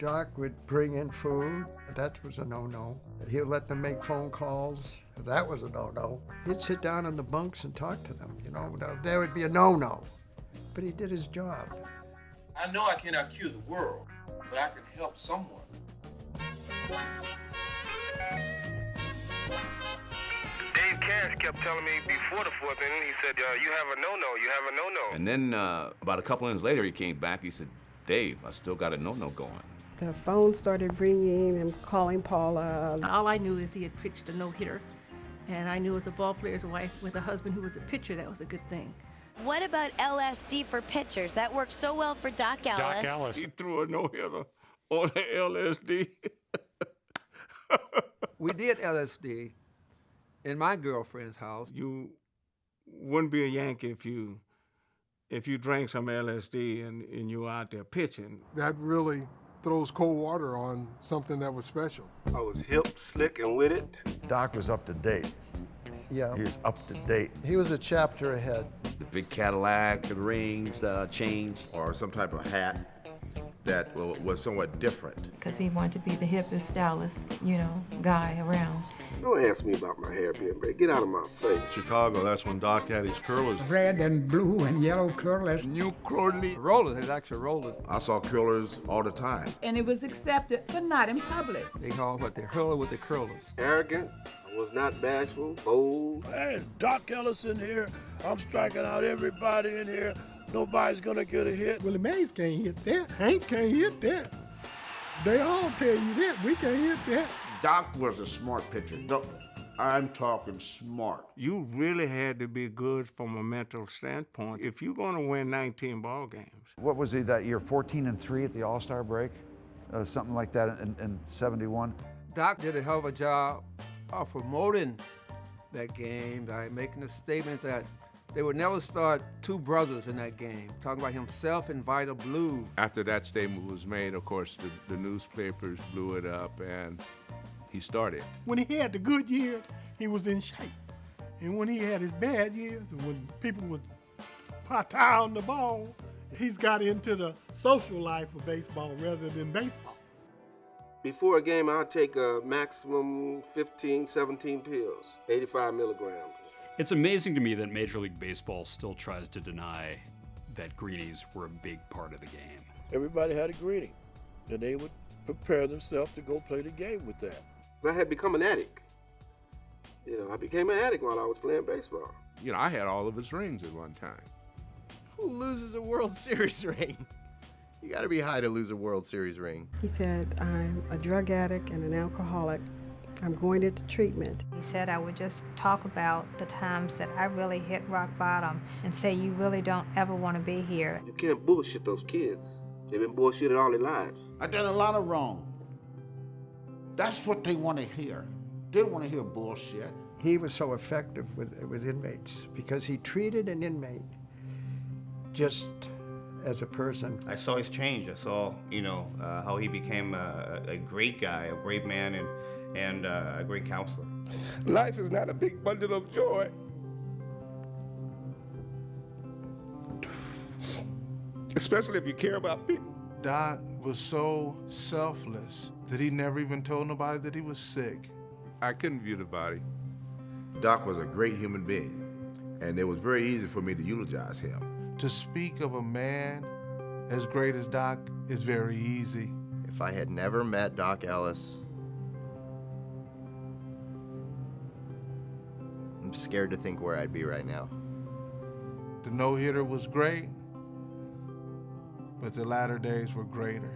Doc would bring in food. That was a no-no. He'd let them make phone calls. That was a no-no. He'd sit down in the bunks and talk to them. You know, there would be a no-no. But he did his job. I know I cannot cure the world, but I can help someone. Dave Cash kept telling me before the fourth inning, he said, you have a no-no, you have a no-no. And then about a couple innings later, he came back. He said, Dave, I still got a no-no going. The phone started ringing and calling Paula. All I knew is he had pitched a no-hitter. And I knew as a ball player's wife with a husband who was a pitcher, that was a good thing. What about LSD for pitchers? That worked so well for Doc Ellis. Doc Ellis. He threw a no-hitter on the LSD. We did LSD in my girlfriend's house. You wouldn't be a Yankee if you drank some LSD and you were out there pitching. That really throws cold water on something that was special. I was hip, slick, and with it. Doc was up to date. Yeah. He was up to date. He was a chapter ahead. The big Cadillac, the rings, chains. Or some type of hat that was somewhat different. Because he wanted to be the hippest, stylist, guy around. Don't ask me about my hair being red. Get out of my face. Chicago, that's when Doc had his curlers. Red and blue and yellow curlers. New curly. Rollers, his actual rollers. I saw curlers all the time. And it was accepted, but not in public. They called what they hurler with the curlers. Arrogant. I was not bashful, bold. Hey, Doc Ellis in here. I'm striking out everybody in here. Nobody's gonna get a hit. Willie Mays can't hit that. Hank can't hit that. They all tell you that. We can't hit that. Doc was a smart pitcher. I'm talking smart. You really had to be good from a mental standpoint if you're going to win 19 ball games. What was he that year, 14-3 at the All-Star break? Something like that in 71? Doc did a hell of a job of promoting that game by making a statement that they would never start two brothers in that game, talking about himself and Vida Blue. After that statement was made, of course, the newspapers blew it up and he started. When he had the good years, he was in shape. And when he had his bad years, and when people would tie on the ball, he's got into the social life of baseball rather than baseball. Before a game, I'll take a maximum 15, 17 pills, 85 milligrams. It's amazing to me that Major League Baseball still tries to deny that greenies were a big part of the game. Everybody had a greeting, and they would prepare themselves to go play the game with that. I had become an addict. I became an addict while I was playing baseball. I had all of his rings at one time. Who loses a World Series ring? You gotta be high to lose a World Series ring. He said, I'm a drug addict and an alcoholic. I'm going into treatment. He said I would just talk about the times that I really hit rock bottom and say you really don't ever want to be here. You can't bullshit those kids. They've been bullshitted all their lives. I done a lot of wrong. That's what they want to hear. They don't want to hear bullshit. He was so effective with inmates because he treated an inmate just as a person. I saw his change. I saw, how he became a great guy, a great man, and a great counselor. Life is not a big bundle of joy. Especially if you care about people. Doc was so selfless that he never even told nobody that he was sick. I couldn't view the body. Doc was a great human being, and it was very easy for me to eulogize him. To speak of a man as great as Doc is very easy. If I had never met Doc Ellis, I'm scared to think where I'd be right now. The no-hitter was great, but the latter days were greater.